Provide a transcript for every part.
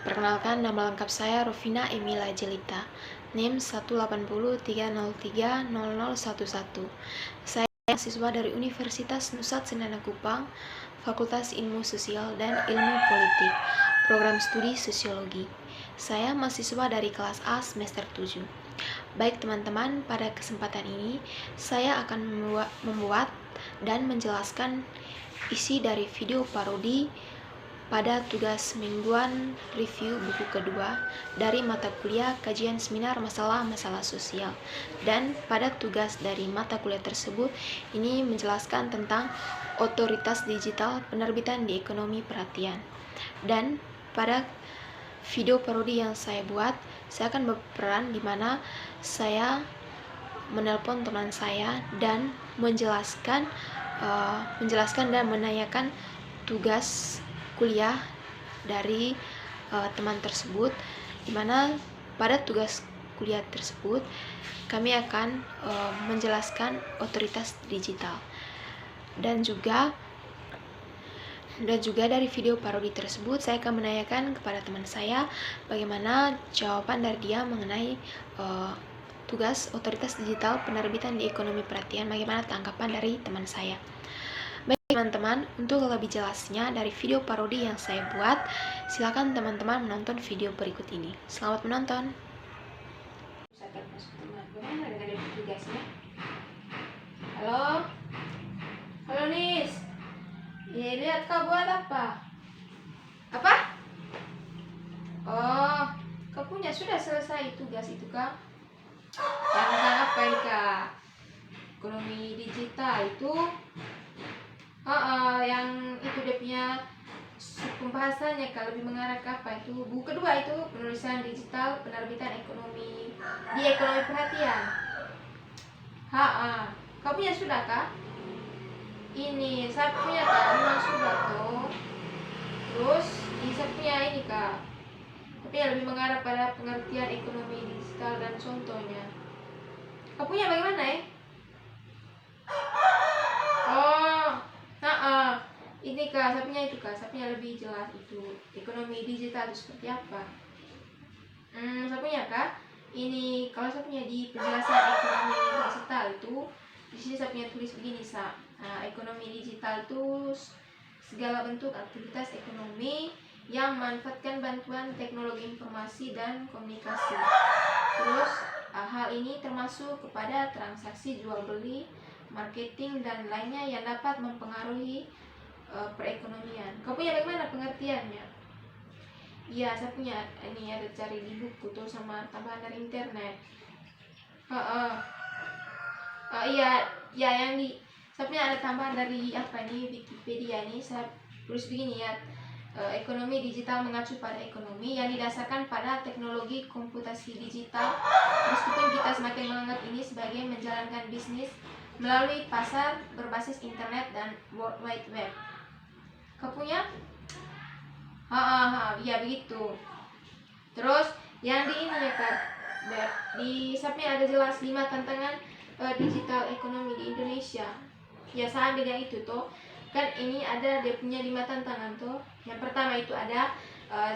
Perkenalkan, nama lengkap saya Rofina Emila Jelita, NIM 18030300011. Saya mahasiswa dari Universitas Nusat Sendana Kupang, Fakultas Ilmu Sosial dan Ilmu Politik, Program Studi Sosiologi. Saya mahasiswa dari kelas A semester 7. Baik teman-teman, pada kesempatan ini saya akan membuat dan menjelaskan isi dari video parodi pada tugas mingguan review buku kedua dari mata kuliah kajian seminar masalah-masalah sosial. Dan pada tugas dari mata kuliah tersebut ini menjelaskan tentang otoritas digital penerbitan di ekonomi perhatian. Dan pada video parodi yang saya buat, saya akan berperan di mana saya menelpon teman saya dan menjelaskan dan menanyakan tugas kuliah dari teman tersebut, di mana pada tugas kuliah tersebut kami akan menjelaskan otoritas digital dan juga dari video parodi tersebut saya akan menanyakan kepada teman saya bagaimana jawaban dari dia mengenai tugas otoritas digital penerbitan di ekonomi perhatian, bagaimana tanggapan dari teman saya. Baik teman-teman, untuk lebih jelasnya dari video parodi yang saya buat, silakan teman-teman menonton video berikut ini. Selamat menonton. Halo? Halo Nis? Ya, lihat kau buat apa? Apa? Oh, kau punya sudah selesai tugas itu kak? Tentang apa ini kak? Ekonomi digital itu yang itu dia punya pembahasannya kak, lebih mengarah ke apa itu? Buku kedua itu penulisan digital penerbitan ekonomi di ekonomi perhatian. Kau punya sudah kak? Ini saya punya kak, memang sudah tuh. Terus ini saya punya ini kak, tapi yang lebih mengarah pada pengertian ekonomi digital dan contohnya. Kau punya bagaimana ya? Ini kak, saya punya itu kak, saya punya lebih jelas itu ekonomi digital itu seperti apa. Saya punya kak, ini kalau saya punya di penjelasan ekonomi digital itu, di sini saya punya tulis begini sa. Ekonomi digital itu segala bentuk aktivitas ekonomi yang memanfaatkan bantuan teknologi informasi dan komunikasi. Terus hal ini termasuk kepada transaksi jual beli, marketing dan lainnya yang dapat mempengaruhi perekonomian. Kau punya bagaimana pengertiannya? Iya, saya punya ini ada cari di buku tuh sama tambahan dari internet. Iya, yang di saya punya ada tambahan dari apa nih Wikipedia nih, saya tulis begini ya. Ekonomi digital mengacu pada ekonomi yang didasarkan pada teknologi komputasi digital. Meskipun kita semakin menganggap ini sebagai menjalankan bisnis melalui pasar berbasis internet dan World Wide Web. Kau punya? Ya begitu. Terus yang di ini ya kak, di sapnya ada jelas 5 tantangan digital ekonomi di Indonesia. Ya saya ambil yang itu tuh. Kan ini ada dia punya 5 tantangan tuh. Yang pertama itu ada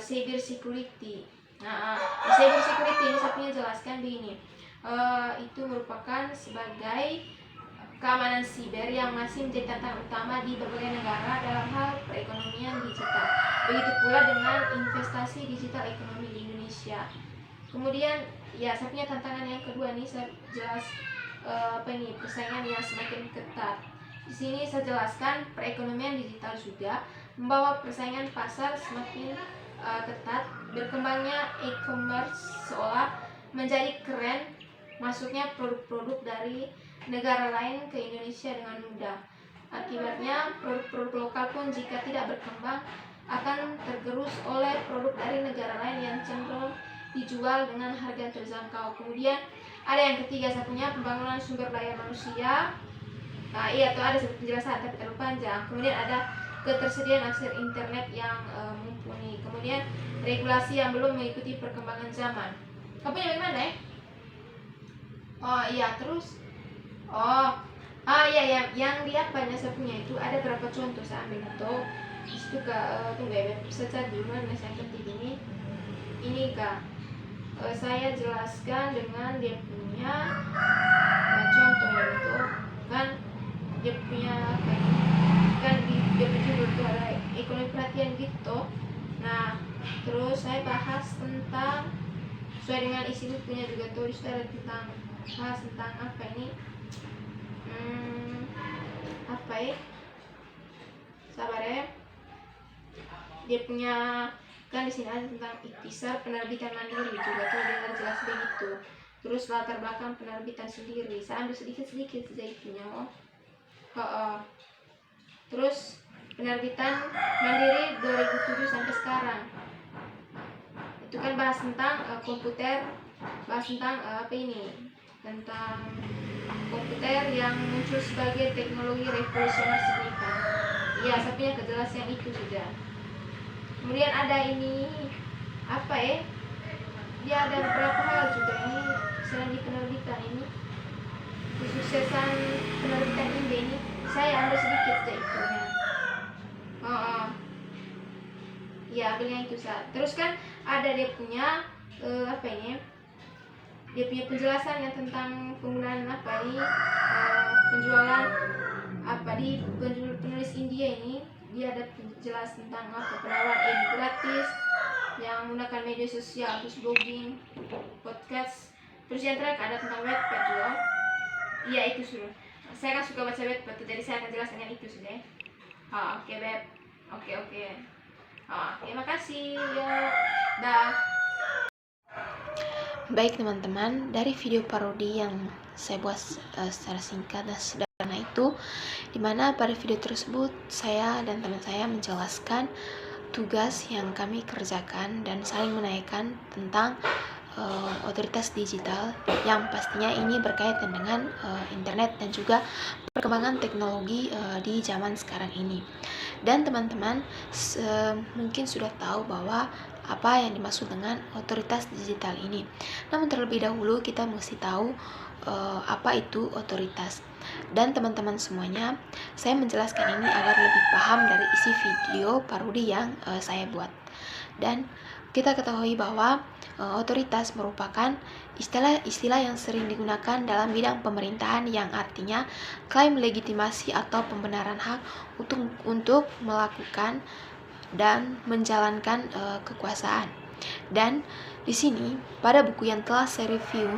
cyber security. Cyber security ini saya punya jelaskan begini. Itu merupakan sebagai keamanan siber yang masih menjadi tantangan utama di berbagai negara dalam hal perekonomian digital. Begitu pula dengan investasi digital ekonomi di Indonesia. Kemudian ya saya punya tantangan yang kedua nih, saya jelas persaingan yang semakin ketat. Di sini saya jelaskan perekonomian digital juga membawa persaingan pasar semakin ketat, berkembangnya e-commerce seolah menjadi keren, masuknya produk-produk dari negara lain ke Indonesia dengan mudah. Akibatnya produk-produk lokal pun jika tidak berkembang akan tergerus oleh produk dari negara lain yang cenderung dijual dengan harga terjangkau. Kemudian ada yang ketiga saya punya pembangunan sumber daya manusia. Iya tuh ada penjelasan tapi terlalu panjang. Kemudian ada ketersediaan akses internet yang mumpuni. Kemudian regulasi yang belum mengikuti perkembangan zaman. Kau punya bagaimana ya? Iya terus. Yang di apanya saya punya itu ada berapa contoh saya ambil itu. Di situ Kak, tunggu ya, secara dulu saya ketik ini Kak. Saya jelaskan dengan dia punya contoh ya, itu kan dia punya kan di dia punya judul itu ada ekonomi perhatian gitu. Nah, terus saya bahas tentang sesuai dengan isi bukunya juga tulis ada tentang bahas tentang apa ini, apa ya, sabar ya, dia punya kan di sini ada tentang ikhtisar penerbitan mandiri juga tuh dia jelas begitu. Terus latar belakang penerbitan sendiri saya ambil sedikit saja itunya. Terus penerbitan mandiri 2007 sampai sekarang itu kan bahas tentang komputer, bahas tentang apa ini, tentang komputer yang muncul sebagai teknologi revolusioner signifikan. Iya, saya punya kejelasan yang itu sudah. Kemudian ada ini apa ya, dia ada beberapa hal juga ini selain di penerbitan ini, kesuksesan penerbitan ini saya ambil sedikit saja itu ya. Ya ambilnya itu saja. Terus kan ada dia punya apa ini, dia punya penjelasan yang tentang penggunaan apa ini, penjualan apa di penulis India ini, dia ada penjelasan tentang apa penawaran ebook gratis yang menggunakan media sosial, terus blogging, podcast. Terus yang terakhir ada tentang Wattpad juga. Iya itu sudah. Saya kan suka baca Wattpad, jadi saya akan jelaskan yang itu sudah. Oke Beb. Oke. Terima kasih ya. Dah. Baik teman-teman, dari video parodi yang saya buat secara singkat dan sederhana itu, dimana pada video tersebut saya dan teman saya menjelaskan tugas yang kami kerjakan dan saling menanyakan tentang otoritas digital yang pastinya ini berkaitan dengan internet dan juga perkembangan teknologi di zaman sekarang ini. Dan teman-teman mungkin sudah tahu bahwa apa yang dimaksud dengan otoritas digital ini. Namun terlebih dahulu kita mesti tahu apa itu otoritas. Dan teman-teman semuanya, saya menjelaskan ini agar lebih paham dari isi video parodi yang saya buat. Dan kita ketahui bahwa otoritas merupakan istilah yang sering digunakan dalam bidang pemerintahan yang artinya klaim legitimasi atau pembenaran hak untuk melakukan dan menjalankan kekuasaan. Dan di sini pada buku yang telah saya review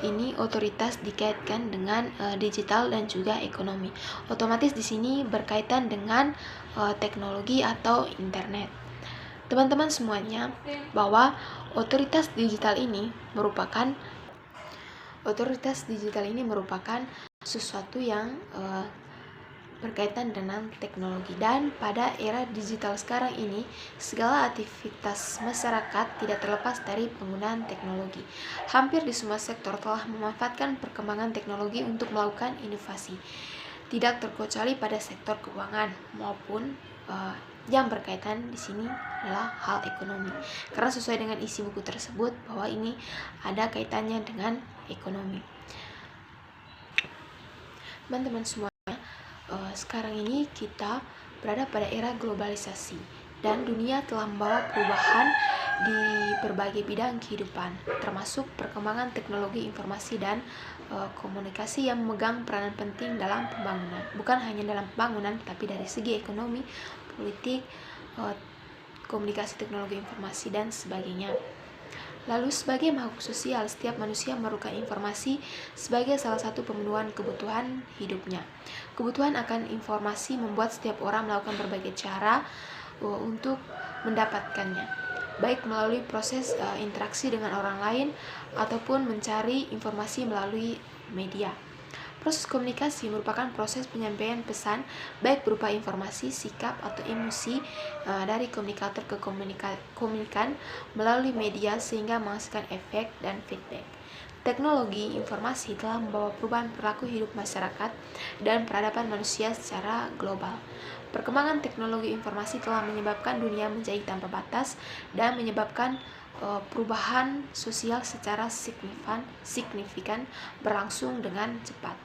ini otoritas dikaitkan dengan digital dan juga ekonomi. Otomatis di sini berkaitan dengan teknologi atau internet. Teman-teman semuanya, bahwa otoritas digital ini merupakan sesuatu yang berkaitan dengan teknologi. Dan pada era digital sekarang ini, segala aktivitas masyarakat tidak terlepas dari penggunaan teknologi. Hampir di semua sektor telah memanfaatkan perkembangan teknologi untuk melakukan inovasi, tidak terkecuali pada sektor keuangan maupun yang berkaitan di sini adalah hal ekonomi. Karena sesuai dengan isi buku tersebut bahwa ini ada kaitannya dengan ekonomi. Teman-teman semua, sekarang ini kita berada pada era globalisasi dan dunia telah membawa perubahan di berbagai bidang kehidupan, termasuk perkembangan teknologi informasi dan komunikasi yang memegang peranan penting dalam pembangunan. Bukan hanya dalam pembangunan, tapi dari segi ekonomi, politik, komunikasi, teknologi informasi, dan sebagainya. Lalu sebagai makhluk sosial, setiap manusia memerlukan informasi sebagai salah satu pemenuhan kebutuhan hidupnya. Kebutuhan akan informasi membuat setiap orang melakukan berbagai cara untuk mendapatkannya, baik melalui proses interaksi dengan orang lain ataupun mencari informasi melalui media. Proses komunikasi merupakan proses penyampaian pesan baik berupa informasi, sikap, atau emosi dari komunikator ke komunikan melalui media sehingga menghasilkan efek dan feedback. Teknologi informasi telah membawa perubahan perilaku hidup masyarakat dan peradaban manusia secara global. Perkembangan teknologi informasi telah menyebabkan dunia menjadi tanpa batas dan menyebabkan perubahan sosial secara signifikan berlangsung dengan cepat.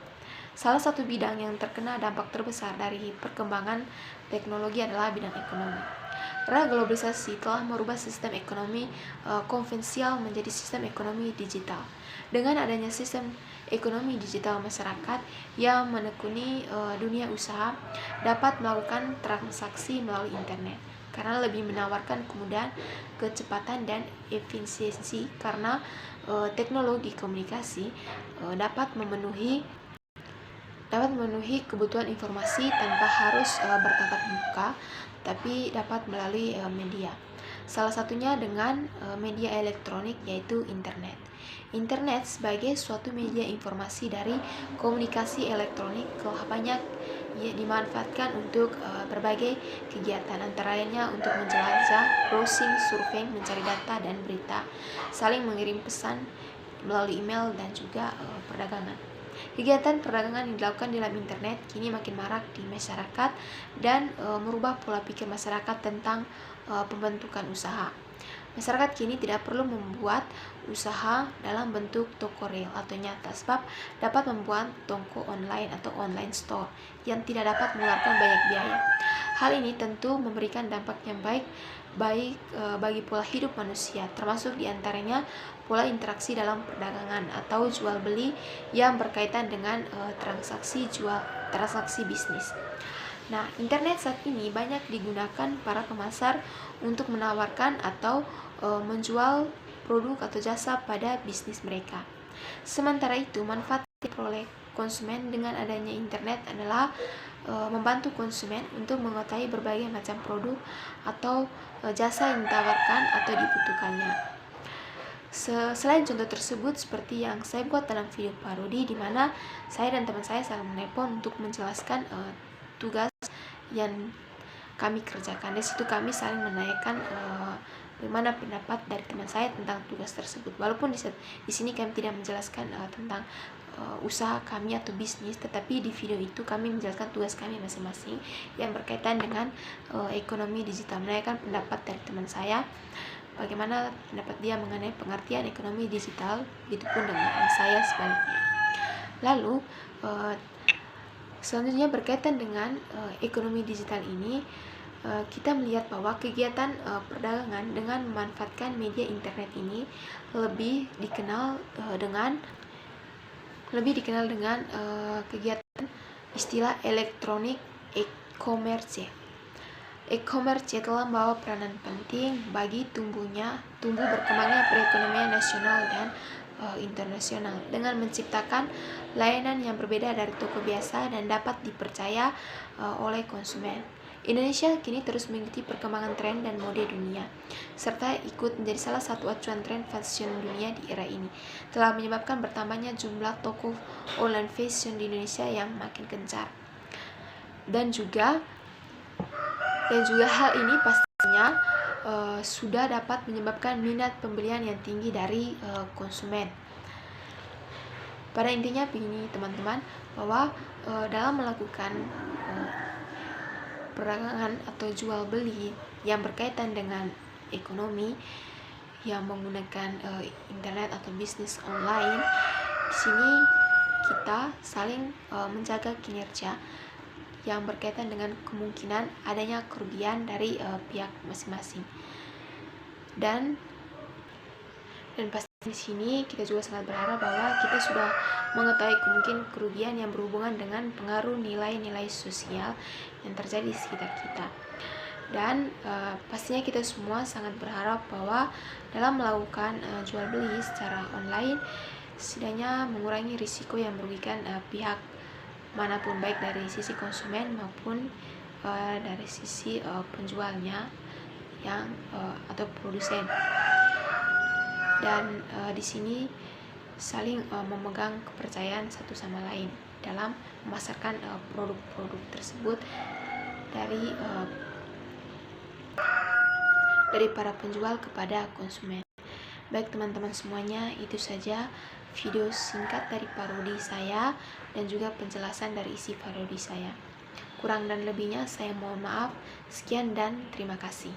Salah satu bidang yang terkena dampak terbesar dari perkembangan teknologi adalah bidang ekonomi. Karena globalisasi telah merubah sistem ekonomi konvensional menjadi sistem ekonomi digital. Dengan adanya sistem ekonomi digital, masyarakat yang menekuni dunia usaha dapat melakukan transaksi melalui internet karena lebih menawarkan kemudahan, kecepatan, dan efisiensi karena teknologi komunikasi dapat memenuhi kebutuhan informasi tanpa harus bertatap muka, tapi dapat melalui media. Salah satunya dengan media elektronik, yaitu internet. Internet sebagai suatu media informasi dari komunikasi elektronik telah banyak dimanfaatkan untuk berbagai kegiatan, antara lainnya untuk menjelajah, browsing, surfing, mencari data dan berita, saling mengirim pesan melalui email, dan juga perdagangan. Kegiatan perdagangan yang dilakukan di dalam internet kini makin marak di masyarakat dan merubah pola pikir masyarakat tentang pembentukan usaha. Masyarakat kini tidak perlu membuat usaha dalam bentuk toko real atau nyata, sebab dapat membuat toko online atau online store yang tidak dapat mengeluarkan banyak biaya. Hal ini tentu memberikan dampak yang baik bagi pola hidup manusia, termasuk diantaranya pola interaksi dalam perdagangan atau jual beli yang berkaitan dengan transaksi bisnis. Nah, internet saat ini banyak digunakan para pemasar untuk menawarkan atau menjual produk atau jasa pada bisnis mereka. Sementara itu, manfaat yang diperoleh konsumen dengan adanya internet adalah membantu konsumen untuk mengetahui berbagai macam produk atau jasa yang ditawarkan atau dibutuhkannya. Selain contoh tersebut, seperti yang saya buat dalam video parodi, di mana saya dan teman saya saling menelpon untuk menjelaskan tugas yang kami kerjakan. Di situ kami saling menanyakan bagaimana pendapat dari teman saya tentang tugas tersebut. Walaupun di sini kami tidak menjelaskan tentang usaha kami atau bisnis, tetapi di video itu kami menjelaskan tugas kami masing-masing yang berkaitan dengan ekonomi digital. Menanyakan pendapat dari teman saya, bagaimana pendapat dia mengenai pengertian ekonomi digital, begitupun dengan saya sebaliknya. Lalu selanjutnya berkaitan dengan ekonomi digital ini, kita melihat bahwa kegiatan perdagangan dengan memanfaatkan media internet ini lebih dikenal dengan kegiatan istilah elektronik e-commerce. E-commerce telah membawa peranan penting bagi tumbuh berkembangnya perekonomian nasional dan internasional dengan menciptakan layanan yang berbeda dari toko biasa dan dapat dipercaya oleh konsumen. Indonesia kini terus mengikuti perkembangan tren dan mode dunia, serta ikut menjadi salah satu acuan tren fashion dunia di era ini, telah menyebabkan bertambahnya jumlah toko online fashion di Indonesia yang makin gencar. Dan juga hal ini pastinya sudah dapat menyebabkan minat pembelian yang tinggi dari konsumen. Pada intinya begini teman-teman, bahwa dalam melakukan perdagangan atau jual beli yang berkaitan dengan ekonomi yang menggunakan internet atau bisnis online, di sini kita saling menjaga kinerja yang berkaitan dengan kemungkinan adanya kerugian dari pihak masing-masing. Dan pasti di sini kita juga sangat berharap bahwa kita sudah mengetahui kemungkinan kerugian yang berhubungan dengan pengaruh nilai-nilai sosial yang terjadi di sekitar kita. Dan pastinya kita semua sangat berharap bahwa dalam melakukan jual beli secara online, setidaknya mengurangi risiko yang merugikan pihak manapun, baik dari sisi konsumen maupun dari sisi penjualnya atau produsen. Dan di sini saling memegang kepercayaan satu sama lain dalam memasarkan produk-produk tersebut dari para penjual kepada konsumen. Baik teman-teman semuanya, itu saja video singkat dari parodi saya dan juga penjelasan dari isi parodi saya. Kurang dan lebihnya saya mohon maaf. Sekian dan terima kasih.